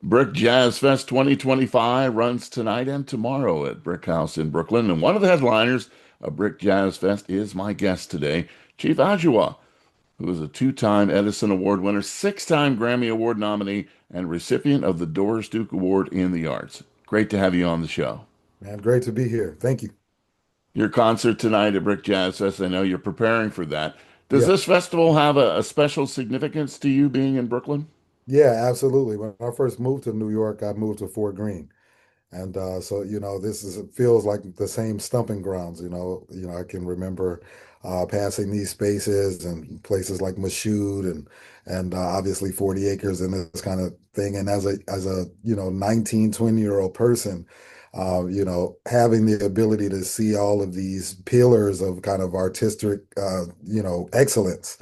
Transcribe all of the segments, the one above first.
BRIC JazzFest 2025 runs tonight and tomorrow at Brick House in Brooklyn. And one of the headliners of BRIC JazzFest is my guest today, Chief Adjuah, who is a two-time Edison Award winner, six-time Grammy Award nominee, and recipient of the Doris Duke Award in the Arts. Great to have you on the show. Man, great to be here. Thank you. Your concert tonight at BRIC JazzFest, I know you're preparing for that. Does Yeah, this festival have a special significance to you being in Brooklyn? yeah, absolutely. When I first moved to New York, I moved to Fort Greene. And so, this is it feels like the same stumping grounds, I can remember passing these spaces and places like Mashoud and obviously 40 acres and this kind of thing. And as a 19, 20-year-old person, having the ability to see all of these pillars of kind of artistic excellence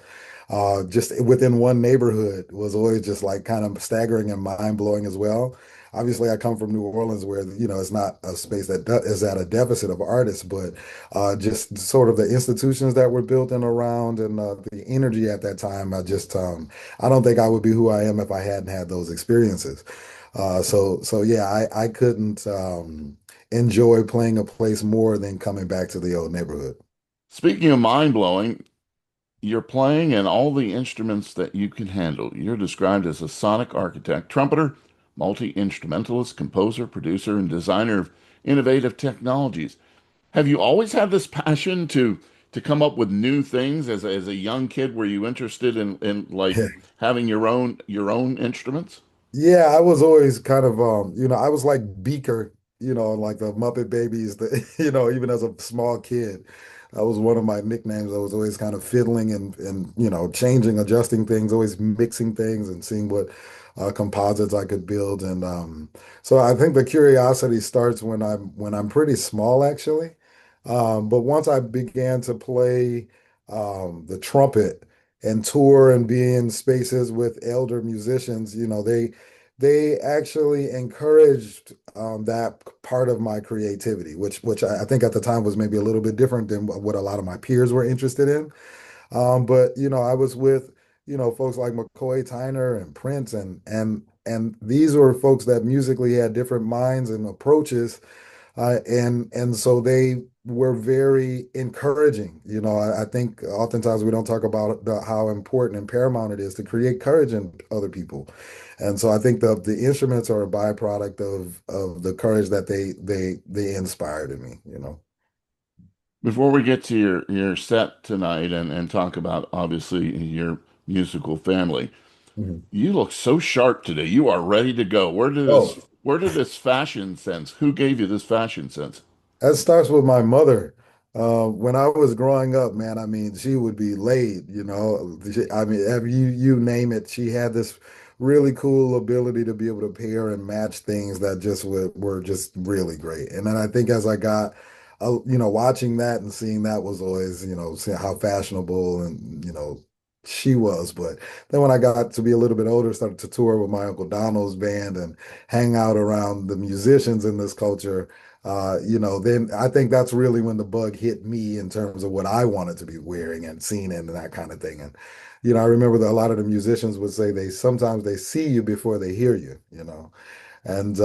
just within one neighborhood was always just like kind of staggering and mind-blowing as well. Obviously, I come from New Orleans, where it's not a space that is at a deficit of artists, but just sort of the institutions that were built and around, and the energy at that time. I don't think I would be who I am if I hadn't had those experiences. So yeah, I couldn't enjoy playing a place more than coming back to the old neighborhood. Speaking of mind-blowing, you're playing and all the instruments that you can handle. You're described as a sonic architect, trumpeter, multi-instrumentalist, composer, producer, and designer of innovative technologies. Have you always had this passion to come up with new things as a young kid? Were you interested in like having your own instruments? Yeah, I was always kind of I was like Beaker, like the Muppet Babies, even as a small kid. That was one of my nicknames. I was always kind of fiddling and changing, adjusting things, always mixing things and seeing what composites I could build. And so I think the curiosity starts when I'm pretty small, actually. But once I began to play the trumpet and tour and be in spaces with elder musicians, they actually encouraged that part of my creativity, which I think at the time was maybe a little bit different than what a lot of my peers were interested in. But I was with folks like McCoy Tyner and Prince, and these were folks that musically had different minds and approaches, and so they were very encouraging. I think oftentimes we don't talk about how important and paramount it is to create courage in other people. And so I think the instruments are a byproduct of the courage that they inspired in me. Before we get to your set tonight and talk about obviously your musical family, Mhm. you look so sharp today. You are ready to go. Oh, Where did this fashion sense? Who gave you this fashion sense? that starts with my mother. When I was growing up, man, I mean, she would be late, I mean, you name it, she had this really cool ability to be able to pair and match things that just were just really great. And then I think as I got, watching that and seeing that was always, seeing how fashionable and, she was. But then when I got to be a little bit older, started to tour with my Uncle Donald's band and hang out around the musicians in this culture, then I think that's really when the bug hit me in terms of what I wanted to be wearing and seeing and that kind of thing. And, I remember that a lot of the musicians would say they sometimes they see you before they hear you. And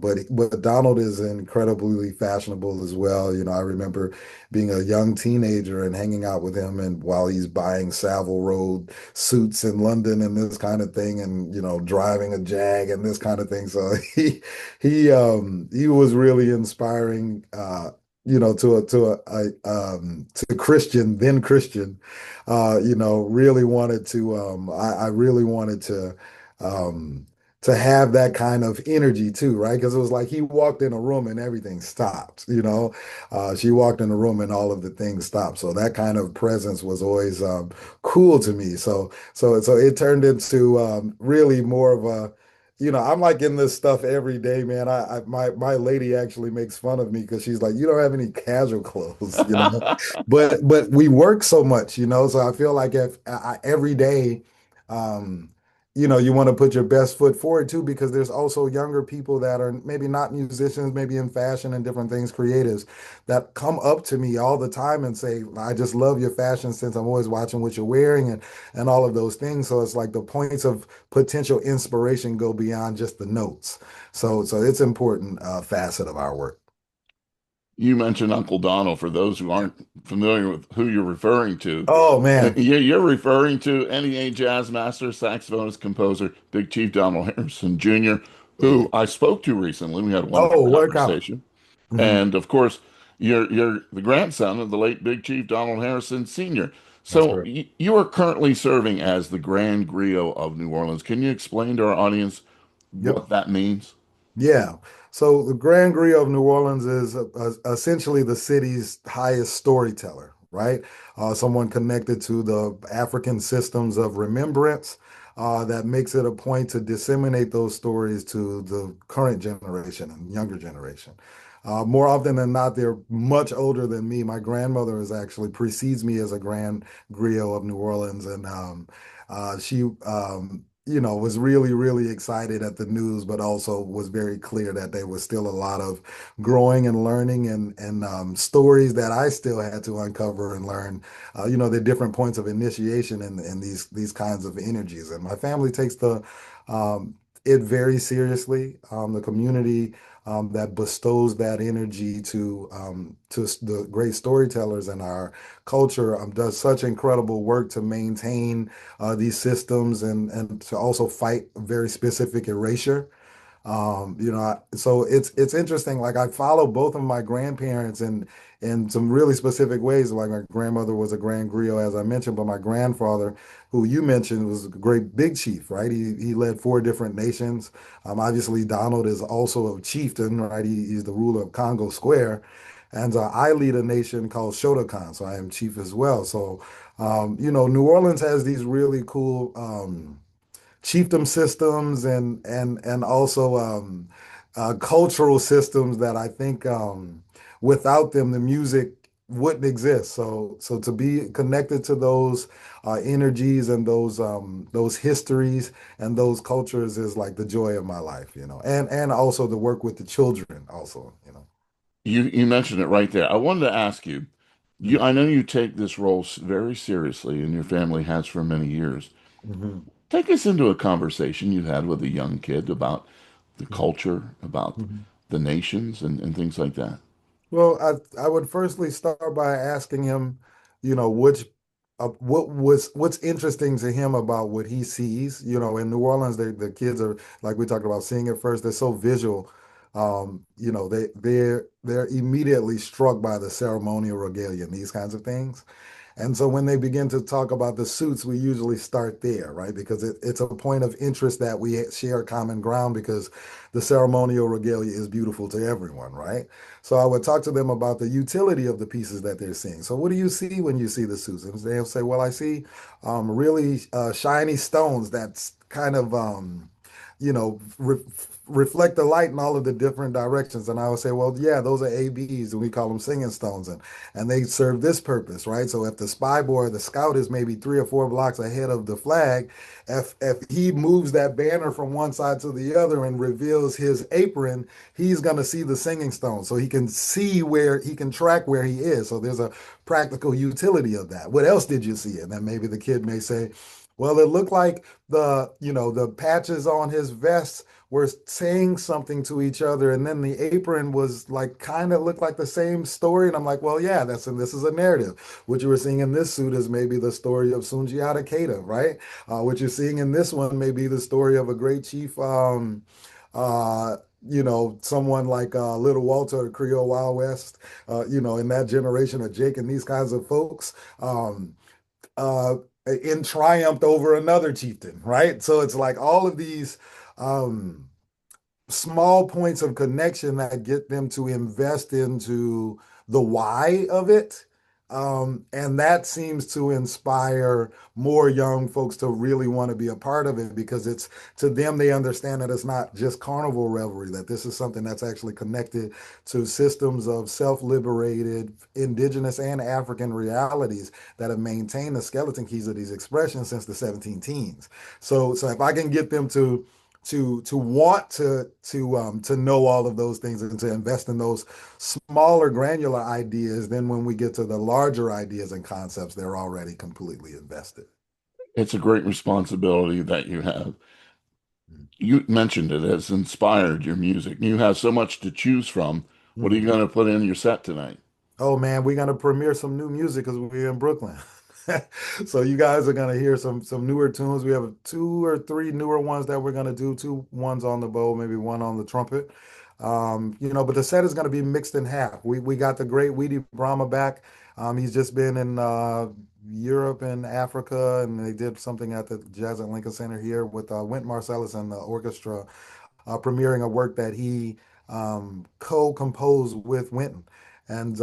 but Donald is incredibly fashionable as well. I remember being a young teenager and hanging out with him, and while he's buying Savile Row suits in London and this kind of thing, and driving a Jag and this kind of thing. So he was really inspiring. To Christian, then Christian, really wanted to. I really wanted um, to have that kind of energy too, right? Because it was like he walked in a room and everything stopped. She walked in a room and all of the things stopped. So that kind of presence was always cool to me. So it turned into really more of a, I'm like in this stuff every day, man. My lady actually makes fun of me because she's like, you don't have any casual clothes. But we work so much. So I feel like if every day. Um, you want to put your best foot forward too, because there's also younger people that are maybe not musicians, maybe in fashion and different things, creatives that come up to me all the time and say, I just love your fashion sense. I'm always watching what you're wearing and all of those things. So it's like the points of potential inspiration go beyond just the notes. So it's important facet of our work. You mentioned Uncle Donald. For those who aren't familiar with who you're referring to, Oh man. you're referring to NEA jazz master, saxophonist, composer, Big Chief Donald Harrison Jr., Yeah. who I spoke to recently. We had a wonderful Oh, what a count. conversation. Mhm. And of course, you're the grandson of the late Big Chief Donald Harrison Sr. That's So correct. you are currently serving as the Grand Griot of New Orleans. Can you explain to our audience Yep. what that means? Yeah. So the Grand Griot of New Orleans is essentially the city's highest storyteller, right? Someone connected to the African systems of remembrance that makes it a point to disseminate those stories to the current generation and younger generation. More often than not, they're much older than me. My grandmother is actually precedes me as a Grand Griot of New Orleans, and she was really, really excited at the news, but also was very clear that there was still a lot of growing and learning and stories that I still had to uncover and learn. The different points of initiation in these kinds of energies. And my family takes um, it very seriously. The community that bestows that energy to the great storytellers in our culture does such incredible work to maintain these systems and to also fight very specific erasure. So it's interesting. Like I follow both of my grandparents in some really specific ways. Like my grandmother was a grand griot, as I mentioned, but my grandfather, who you mentioned, was a great big chief, right? He led four different nations. Obviously, Donald is also a chieftain, right? He's the ruler of Congo Square. And I lead a nation called Shotokan, so I am chief as well. So, New Orleans has these really cool chiefdom systems and also cultural systems that I think without them the music wouldn't exist. So to be connected to those energies and those histories and those cultures is like the joy of my life, and also the work with the children also. You mentioned it right there. I wanted to ask you, Mm. I know you take this role very seriously, and your family has for many years. Mhm. Take us into a conversation you had with a young kid about the Mhm. culture, about Mhm. the nations, and things like that. Well, I would firstly start by asking him, which what's interesting to him about what he sees. In New Orleans, the kids are like we talked about seeing it first. They're so visual. They're immediately struck by the ceremonial regalia and these kinds of things. And so when they begin to talk about the suits, we usually start there, right? Because it's a point of interest that we share common ground because the ceremonial regalia is beautiful to everyone, right? So I would talk to them about the utility of the pieces that they're seeing. So what do you see when you see the suits? And they'll say, well, I see really shiny stones that's kind of reflect the light in all of the different directions. And I would say, well, yeah, those are ABs, and we call them singing stones, and they serve this purpose, right? So if the spy boy or the scout is maybe 3 or 4 blocks ahead of the flag, if he moves that banner from one side to the other and reveals his apron, he's going to see the singing stone, so he can see where he can track where he is. So there's a practical utility of that. What else did you see? And then maybe the kid may say, well, it looked like the patches on his vest were saying something to each other, and then the apron was like kind of looked like the same story. And I'm like, well, yeah, this is a narrative. What you were seeing in this suit is maybe the story of Sundiata Keita, right? What you're seeing in this one may be the story of a great chief. Someone like Little Walter, the Creole Wild West, in that generation of Jake and these kinds of folks. Uh, in triumphed over another chieftain, right? So it's like all of these um, small points of connection that get them to invest into the why of it. And that seems to inspire more young folks to really want to be a part of it because it's to them, they understand that it's not just carnival revelry, that this is something that's actually connected to systems of self-liberated indigenous and African realities that have maintained the skeleton keys of these expressions since the 17 teens. So if I can get them to want to know all of those things and to invest in those smaller granular ideas, then when we get to the larger ideas and concepts, they're already completely invested. It's a great responsibility that you have. You mentioned it has inspired your music. You have so much to choose from. What are you Mhm. going to put in your set tonight? Oh man, we're gonna premiere some new music because we're in Brooklyn. So you guys are gonna hear some newer tunes. We have two or three newer ones that we're gonna do. Two ones on the bow, maybe one on the trumpet. But the set is gonna be mixed in half. We got the great Weedy Brahma back. He's just been in Europe and Africa, and they did something at the Jazz at Lincoln Center here with Wynton Marsalis and the orchestra premiering a work that he co-composed with Wynton. And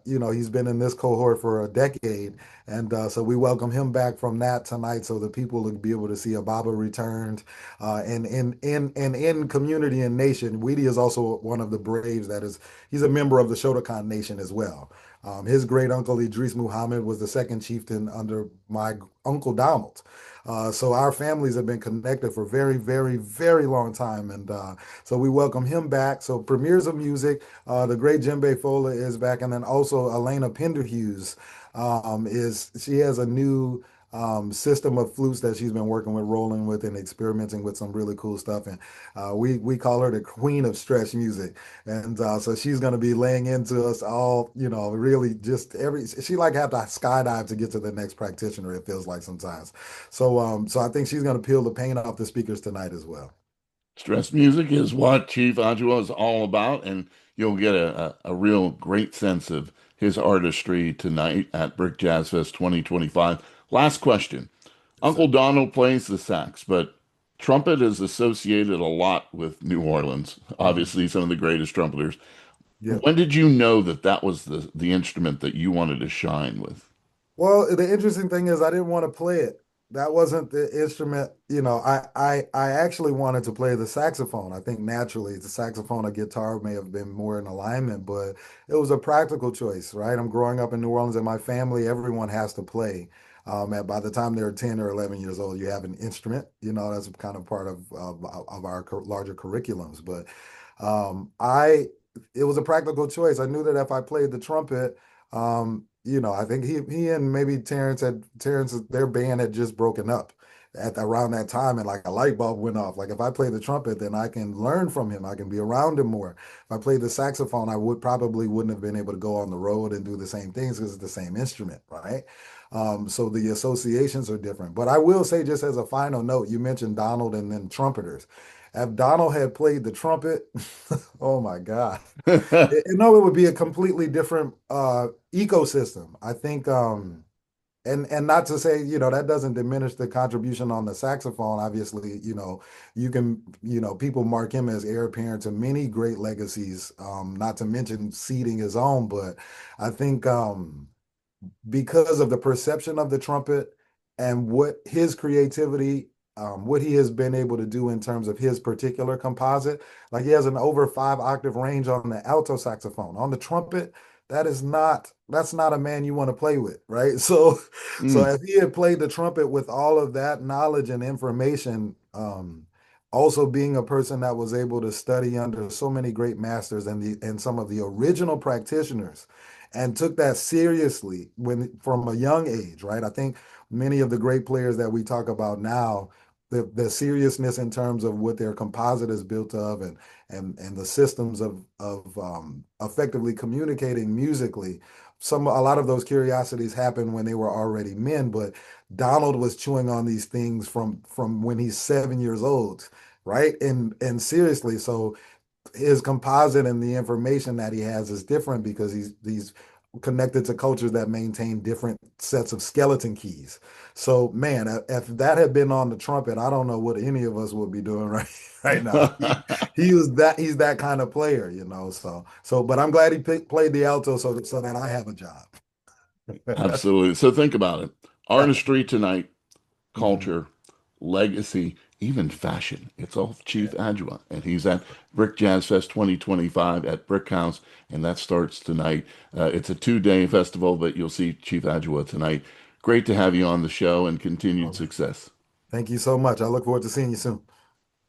he's been in this cohort for a decade, and so we welcome him back from that tonight, so that people will be able to see Ababa returned, and in community and nation. Weedy is also one of the Braves that is. He's a member of the Shotokan Nation as well. His great uncle Idris Muhammad was the second chieftain under my uncle Donald. So our families have been connected for very, very, very long time, and so we welcome him back. So premieres of music, the great Djembe Fola is back, and then also Elena Penderhughes is she has a new system of flutes that she's been working with, rolling with, and experimenting with some really cool stuff. And we call her the queen of stretch music, and so she's going to be laying into us all. Really just every she like have to skydive to get to the next practitioner. It feels like sometimes. So I think she's going to peel the paint off the speakers tonight as well. Stress music is what Chief Adjuah is all about, and you'll get a real great sense of his artistry tonight at BRIC JazzFest 2025. Last question. Yes, Uncle sir. Donald plays the sax, but trumpet is associated a lot with New Orleans. Mhm. Obviously, some of the greatest trumpeters. Yeah. When did you know that that was the instrument that you wanted to shine with? Well, the interesting thing is I didn't want to play it. That wasn't the instrument, I actually wanted to play the saxophone. I think naturally the saxophone or guitar may have been more in alignment, but it was a practical choice, right? I'm growing up in New Orleans and my family, everyone has to play. And by the time they're 10 or 11 years old, you have an instrument, that's kind of part of our larger curriculums. But I it was a practical choice. I knew that if I played the trumpet, I think he and maybe Terrence their band had just broken up at around that time, and like a light bulb went off. Like if I play the trumpet, then I can learn from him. I can be around him more. If I played the saxophone, I wouldn't have been able to go on the road and do the same things because it's the same instrument, right? So the associations are different. But I will say, just as a final note, you mentioned Donald and then trumpeters. If Donald had played the trumpet, oh my God. It would be a completely different ecosystem. I think and not to say, that doesn't diminish the contribution on the saxophone. Obviously, you can, people mark him as heir apparent to many great legacies, not to mention seeding his own, but I think because of the perception of the trumpet and what his creativity, what he has been able to do in terms of his particular composite. Like he has an over 5 octave range on the alto saxophone. On the trumpet, that's not a man you want to play with, right? So Mm. if he had played the trumpet with all of that knowledge and information, also being a person that was able to study under so many great masters and some of the original practitioners and took that seriously when from a young age, right? I think many of the great players that we talk about now, the seriousness in terms of what their composite is built of and the systems of effectively communicating musically. A lot of those curiosities happened when they were already men, but Donald was chewing on these things from when he's 7 years old, right? And seriously, so his composite and the information that he has is different because he's connected to cultures that maintain different sets of skeleton keys. So man, if that had been on the trumpet, I don't know what any of us would be doing right now. He's that kind of player. So but I'm glad he played the alto so that I have a job. Absolutely. So think about it. Artistry tonight, Mhm. culture, legacy, even fashion. It's all Chief Yeah. Adjuah. And he's at BRIC JazzFest 2025 at Brick House, and that starts tonight. It's a 2-day festival, but you'll see Chief Adjuah tonight. Great to have you on the show and continued All right. success. Thank you so much. I look forward to seeing you soon.